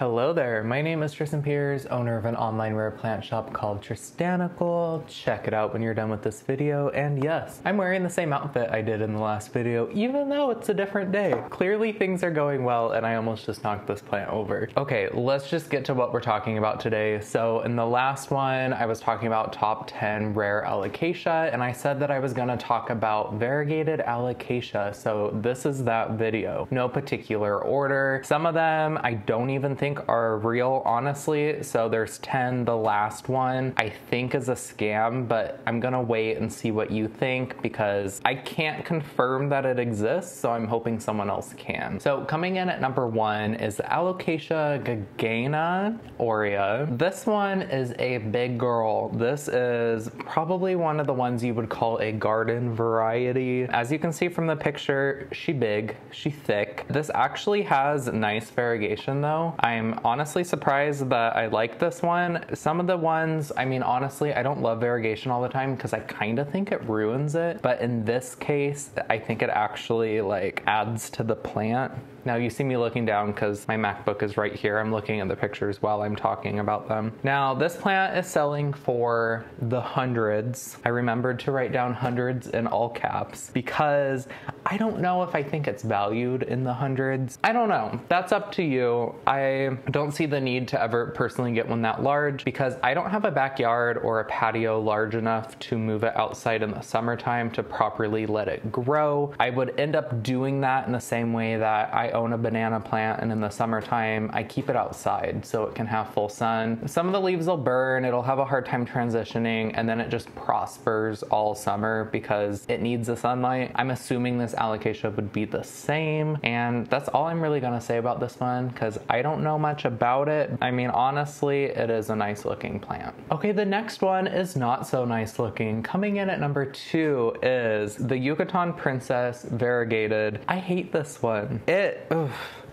Hello there, my name is Tristan Piers, owner of an online rare plant shop called Tristanical. Check it out when you're done with this video, and yes, I'm wearing the same outfit I did in the last video, even though it's a different day. Clearly things are going well, and I almost just knocked this plant over. Okay, let's just get to what we're talking about today. So in the last one, I was talking about top 10 rare alocasia, and I said that I was gonna talk about variegated alocasia, so this is that video. No particular order. Some of them I don't even think are real, honestly. So there's 10. The last one I think is a scam, but I'm gonna wait and see what you think because I can't confirm that it exists, so I'm hoping someone else can. So coming in at number 1 is the Alocasia Guinea Aurea. This one is a big girl. This is probably one of the ones you would call a garden variety. As you can see from the picture, she big, she thick. This actually has nice variegation though. I'm honestly surprised that I like this one. Some of the ones, I mean, honestly, I don't love variegation all the time because I kind of think it ruins it. But in this case, I think it actually like adds to the plant. Now you see me looking down because my MacBook is right here. I'm looking at the pictures while I'm talking about them. Now this plant is selling for the hundreds. I remembered to write down hundreds in all caps because I don't know if I think it's valued in the hundreds. I don't know. That's up to you. I don't see the need to ever personally get one that large because I don't have a backyard or a patio large enough to move it outside in the summertime to properly let it grow. I would end up doing that in the same way that I own a banana plant, and in the summertime I keep it outside so it can have full sun. Some of the leaves will burn, it'll have a hard time transitioning, and then it just prospers all summer because it needs the sunlight. I'm assuming this alocasia would be the same, and that's all I'm really gonna say about this one because I don't know much about it. I mean, honestly, it is a nice looking plant. Okay, the next one is not so nice looking. Coming in at number 2 is the Yucatan Princess Variegated. I hate this one.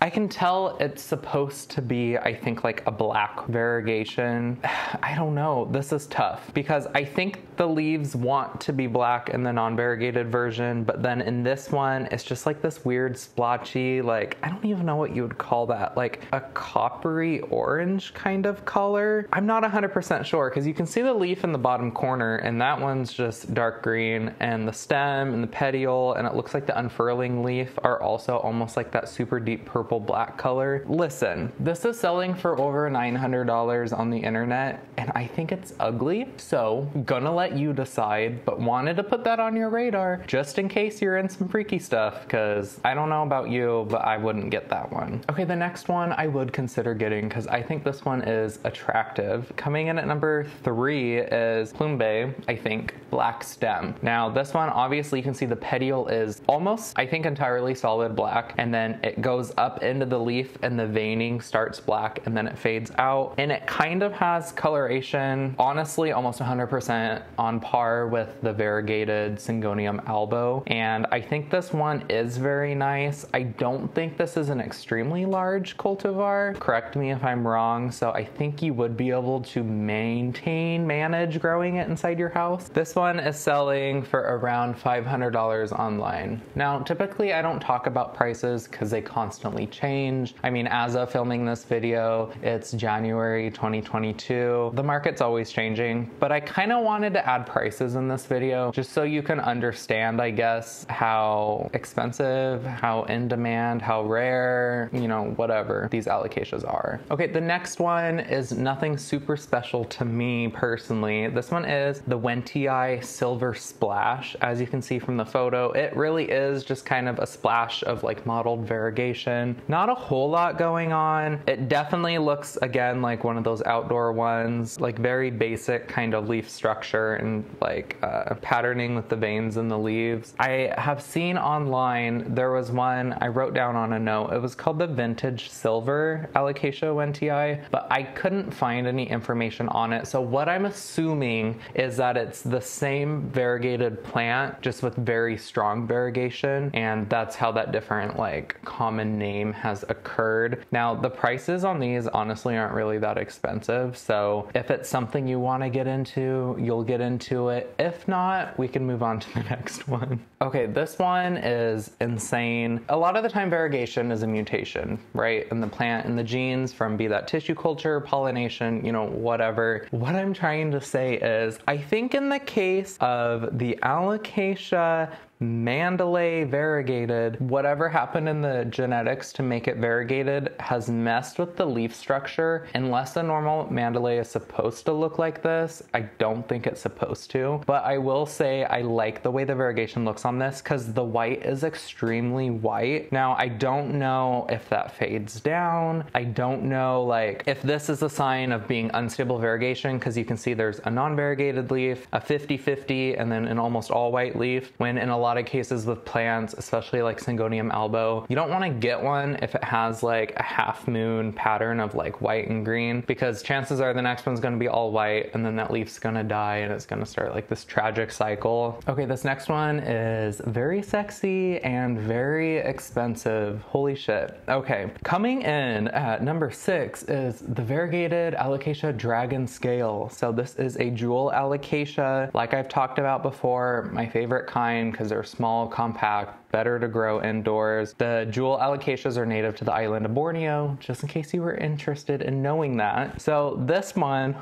I can tell it's supposed to be, I think, like a black variegation. I don't know, this is tough because I think the leaves want to be black in the non-variegated version, but then in this one, it's just like this weird splotchy, like, I don't even know what you would call that, like a coppery orange kind of color. I'm not 100% sure because you can see the leaf in the bottom corner and that one's just dark green, and the stem and the petiole, and it looks like the unfurling leaf are also almost like that super deep purple black color. Listen, this is selling for over $900 on the internet and I think it's ugly, so gonna let you decide, but wanted to put that on your radar just in case you're in some freaky stuff because I don't know about you, but I wouldn't get that one. Okay, the next one I would consider getting because I think this one is attractive. Coming in at number 3 is Plumbae, I think, black stem. Now this one, obviously you can see the petiole is almost, I think, entirely solid black, and then it goes up into the leaf and the veining starts black and then it fades out, and it kind of has coloration, honestly almost 100% on par with the variegated Syngonium albo, and I think this one is very nice. I don't think this is an extremely large cultivar, correct me if I'm wrong, so I think you would be able to manage growing it inside your house. This one is selling for around $500 online. Now typically I don't talk about prices because they constantly change. I mean, as of filming this video, it's January 2022. The market's always changing, but I kind of wanted to add prices in this video just so you can understand, I guess, how expensive, how in demand, how rare, you know, whatever these alocasias are. Okay, the next one is nothing super special to me personally. This one is the Wentii Silver Splash. As you can see from the photo, it really is just kind of a splash of like mottled variegation. Not a whole lot going on. It definitely looks, again, like one of those outdoor ones, like very basic kind of leaf structure and like patterning with the veins in the leaves. I have seen online, there was one I wrote down on a note. It was called the Vintage Silver Alocasia Wentii, but I couldn't find any information on it. So what I'm assuming is that it's the same variegated plant, just with very strong variegation, and that's how that different like common name same has occurred. Now, the prices on these honestly aren't really that expensive, so if it's something you want to get into, you'll get into it. If not, we can move on to the next one. Okay, this one is insane. A lot of the time variegation is a mutation, right? In the plant, in the genes, from be that tissue culture, pollination, you know, whatever. What I'm trying to say is, I think in the case of the Alocasia Mandalay variegated, whatever happened in the genetics to make it variegated has messed with the leaf structure. Unless a normal Mandalay is supposed to look like this, I don't think it's supposed to. But I will say I like the way the variegation looks on this because the white is extremely white. Now, I don't know if that fades down. I don't know like if this is a sign of being unstable variegation, because you can see there's a non-variegated leaf, a 50-50, and then an almost all white leaf, when in a lot of cases with plants, especially like Syngonium albo, you don't want to get one if it has like a half moon pattern of like white and green, because chances are the next one's going to be all white and then that leaf's going to die and it's going to start like this tragic cycle. Okay, this next one is very sexy and very expensive. Holy shit. Okay, coming in at number 6 is the variegated Alocasia dragon scale. So this is a jewel alocasia, like I've talked about before, my favorite kind because they're small, compact, better to grow indoors. The jewel alocasias are native to the island of Borneo, just in case you were interested in knowing that. So this one,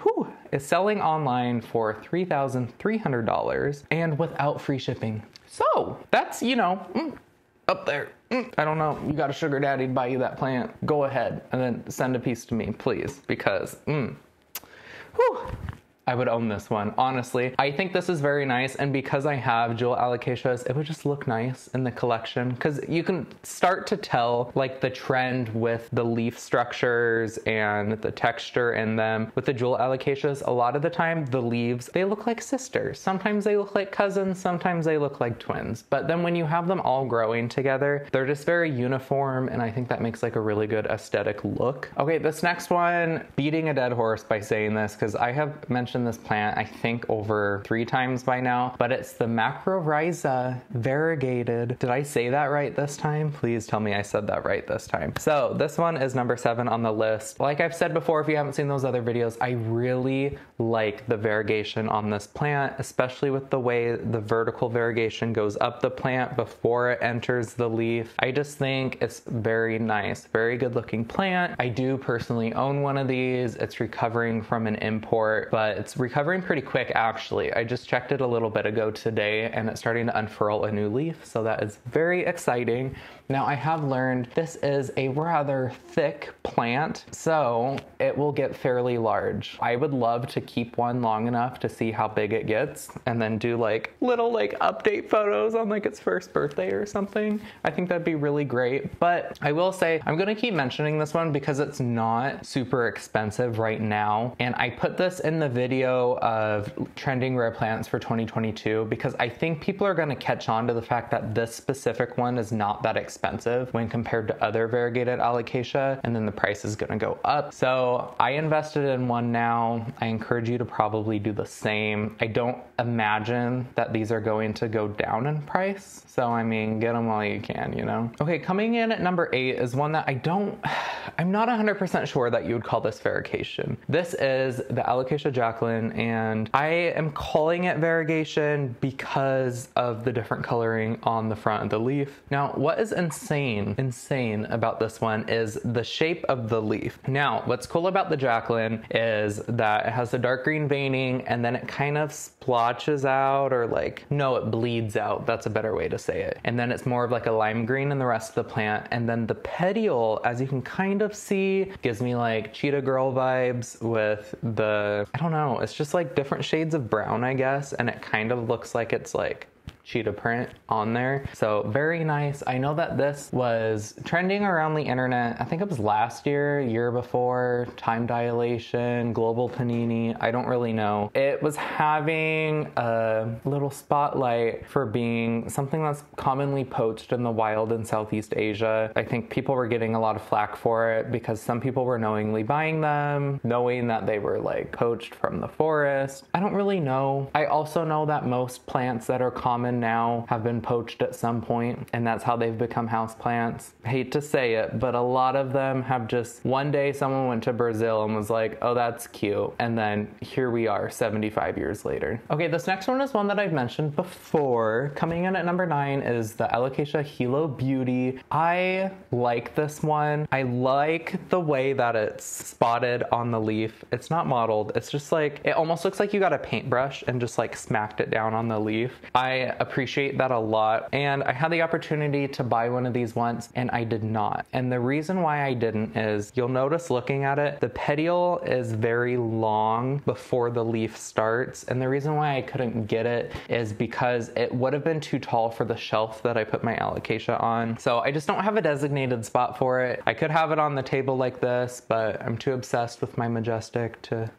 is selling online for $3,300 and without free shipping. So that's, you know, up there. I don't know, you got a sugar daddy to buy you that plant, go ahead and then send a piece to me, please, because, I would own this one, honestly. I think this is very nice, and because I have jewel alocasias, it would just look nice in the collection, because you can start to tell like the trend with the leaf structures and the texture in them. With the jewel alocasias, a lot of the time the leaves, they look like sisters. Sometimes they look like cousins, sometimes they look like twins. But then when you have them all growing together, they're just very uniform, and I think that makes like a really good aesthetic look. Okay, this next one, beating a dead horse by saying this, because I have mentioned this plant I think over 3 times by now, but it's the Macrorrhiza variegated. Did I say that right this time? Please tell me I said that right this time. So this one is number 7 on the list. Like I've said before, if you haven't seen those other videos, I really like the variegation on this plant, especially with the way the vertical variegation goes up the plant before it enters the leaf. I just think it's very nice, very good looking plant. I do personally own one of these. It's recovering from an import, but it's recovering pretty quick actually. I just checked it a little bit ago today and it's starting to unfurl a new leaf, so that is very exciting. Now I have learned this is a rather thick plant, so it will get fairly large. I would love to keep one long enough to see how big it gets and then do like little like update photos on like its first birthday or something. I think that'd be really great. But I will say I'm gonna keep mentioning this one because it's not super expensive right now, and I put this in the video of trending rare plants for 2022 because I think people are gonna catch on to the fact that this specific one is not that expensive when compared to other variegated alocasia, and then the price is gonna go up. So I invested in one now. I encourage you to probably do the same. I don't imagine that these are going to go down in price, so I mean, get them while you can, you know? Okay, coming in at number 8 is one that I'm not 100% sure that you would call this variegation. This is the Alocasia Jacklyn, and I am calling it variegation because of the different coloring on the front of the leaf. Now, what is insane about this one is the shape of the leaf. Now, what's cool about the Jacklyn is that it has the dark green veining and then it kind of splotches out, or like, no, it bleeds out. That's a better way to say it. And then it's more of like a lime green in the rest of the plant. And then the petiole, as you can kind of see, gives me like cheetah girl vibes with the, I don't know, it's just like different shades of brown, I guess. And it kind of looks like it's like cheetah print on there. So very nice. I know that this was trending around the internet. I think it was last year before, time dilation, global panini, I don't really know. It was having a little spotlight for being something that's commonly poached in the wild in Southeast Asia. I think people were getting a lot of flack for it because some people were knowingly buying them, knowing that they were like poached from the forest. I don't really know. I also know that most plants that are common even now have been poached at some point, and that's how they've become houseplants. Hate to say it, but a lot of them have just, one day someone went to Brazil and was like, oh, that's cute. And then here we are 75 years later. Okay, this next one is one that I've mentioned before. Coming in at number 9 is the Alocasia Hilo Beauty. I like this one. I like the way that it's spotted on the leaf. It's not mottled. It's just like, it almost looks like you got a paintbrush and just like smacked it down on the leaf. I appreciate that a lot. And I had the opportunity to buy one of these once and I did not. And the reason why I didn't is, you'll notice looking at it, the petiole is very long before the leaf starts. And the reason why I couldn't get it is because it would have been too tall for the shelf that I put my alocasia on. So I just don't have a designated spot for it. I could have it on the table like this, but I'm too obsessed with my Majestic to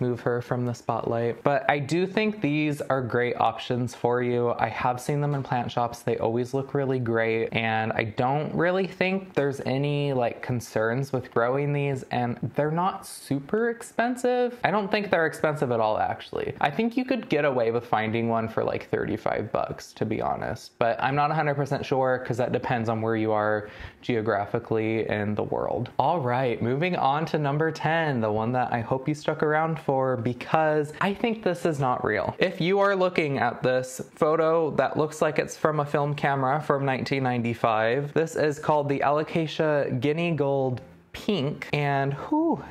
move her from the spotlight. But I do think these are great options for you. I have seen them in plant shops. They always look really great. And I don't really think there's any like concerns with growing these, and they're not super expensive. I don't think they're expensive at all, actually. I think you could get away with finding one for like 35 bucks, to be honest. But I'm not 100% sure because that depends on where you are geographically in the world. All right, moving on to number 10, the one that I hope you stuck around for, because I think this is not real. If you are looking at this photo that looks like it's from a film camera from 1995, this is called the Alocasia Guinea Gold Pink, and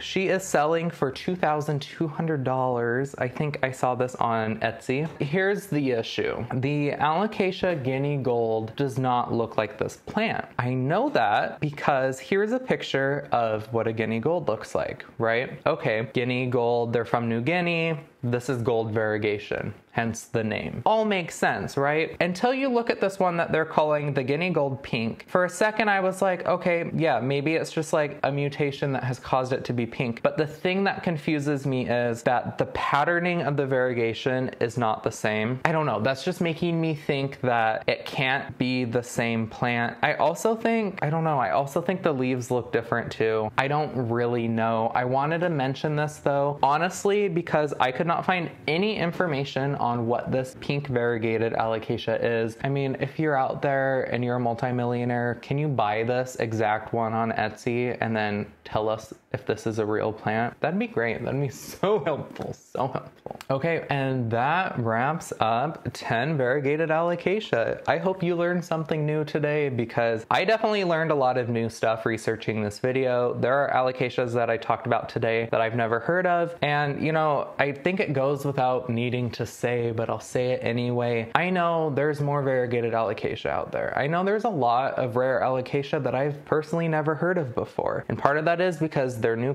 she is selling for $2,200. I think I saw this on Etsy. Here's the issue. The Alocasia Guinea Gold does not look like this plant. I know that because here's a picture of what a Guinea Gold looks like, right? Okay, Guinea Gold, they're from New Guinea. This is gold variegation, hence the name. All makes sense, right? Until you look at this one that they're calling the Guinea Gold Pink. For a second, I was like, okay, yeah, maybe it's just like a mutation that has caused it to be pink. But the thing that confuses me is that the patterning of the variegation is not the same. I don't know, that's just making me think that it can't be the same plant. I also think the leaves look different too. I don't really know. I wanted to mention this though, honestly, because I could not find any information on what this pink variegated alocasia is. I mean, if you're out there and you're a multimillionaire, can you buy this exact one on Etsy and then tell us if this is a real plant? That'd be great. That'd be so helpful, so helpful. Okay, and that wraps up 10 variegated alocasia. I hope you learned something new today, because I definitely learned a lot of new stuff researching this video. There are alocasias that I talked about today that I've never heard of, and you know, I think it goes without needing to say, but I'll say it anyway. I know there's more variegated alocasia out there. I know there's a lot of rare alocasia that I've personally never heard of before. And part of that is because they're new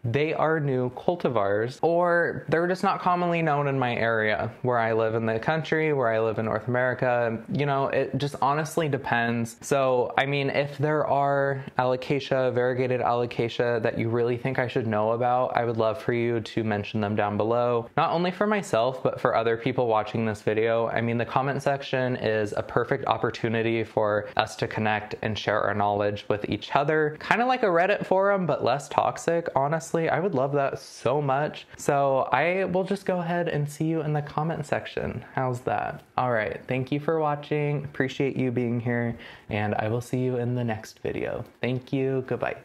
they are new cultivars, or they're just not commonly known in my area where I live in the country, where I live in North America. You know, it just honestly depends. So, I mean, if there are alocasia, variegated alocasia that you really think I should know about, I would love for you to mention them down below. Not only for myself, but for other people watching this video. I mean, the comment section is a perfect opportunity for us to connect and share our knowledge with each other. Kind of like a Reddit forum, but less toxic, honestly. I would love that so much. So I will just go ahead and see you in the comment section. How's that? All right, thank you for watching. Appreciate you being here, and I will see you in the next video. Thank you, goodbye.